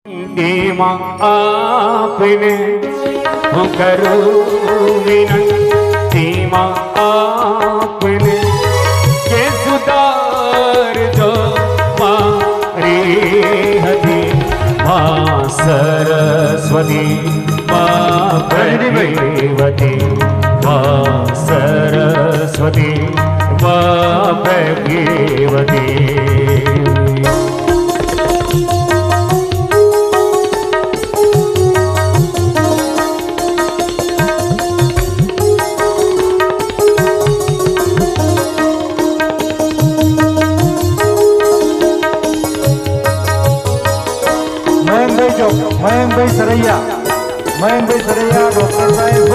देवा आपने હું કરું વિનંતી માં આપને કે સુધારજો મારી હતી માં સરસ્વતી માં ભગવતી માં સરસ્વતી માં ભગવતી મયંકભાઈ સરૈયા ડોક્ટર સાહેબ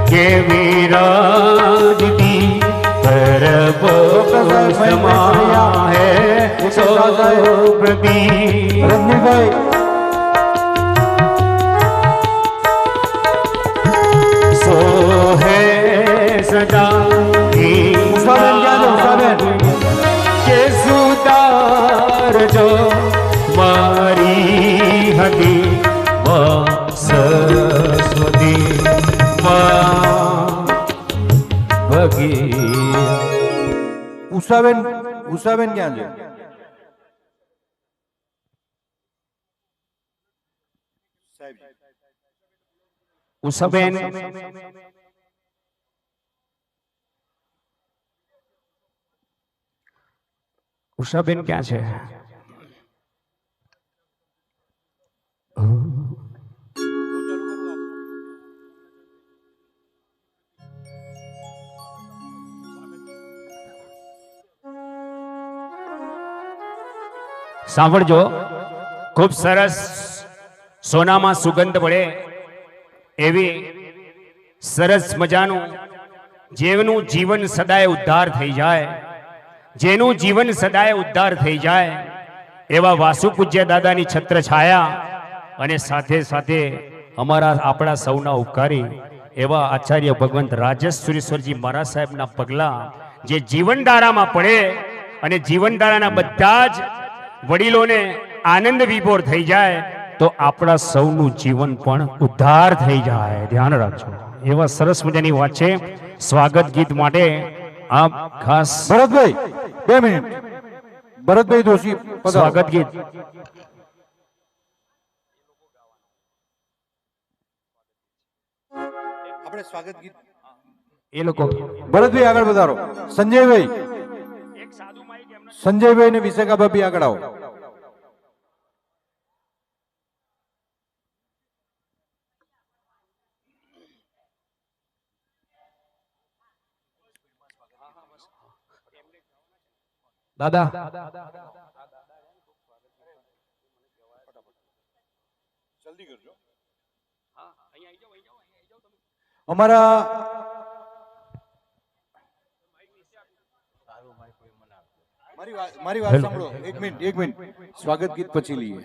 કે વિરાજતી પરબોષમાં હે સોપ્રતી રજનીભાઈ સો હે સદા કે સુધારજો મારી હતી સરસ્વતી ભગી ઉષાબેન ક્યાં છે? ઉષાબેન ઉષાબેન ક્યાં છે? સાંભળજો, ખૂબ સરસ સોનામાં સુગંધ પડે એવી સરસ મજાનું જેનું જીવન સદાય ઉદ્ધાર થઈ જાય, જેનું જીવન સદાય ઉદ્ધાર થઈ જાય એવા વાસુ પૂજ્ય દાદાની છત્ર છાયા અને સાથે સાથે અમારા આપણા સૌના ઉપકારી એવા આચાર્ય ભગવંત રાજેશ્વરીશ્વરજી મહારાજ સાહેબના પગલા જે જીવનધારામાં પડે અને જીવનધારાના બધા જ વડીલોને આનંદ વિભોર થઈ જાય તો આપણા સૌનું જીવન પણ ઉદ્ધાર થઈ જાય. ધ્યાન રાખજો. એવા સરસ મજાની વાત છે. સ્વાગત ગીત માટે આપ ખાસ ભરતભાઈ 2 મિનિટ. ભરતભાઈ દોશી સ્વાગત ગીત આપણે સ્વાગત ગીત એ લોકો ભરતભાઈ આગળ વધારો. સંજયભાઈ ને વિશાખા ભાભી આગળ આવો. દાદા જલ્દી કરજો. અમારા મારી વાત સાંભળો. એક મિનિટ સ્વાગત ગીત પછી લઈએ.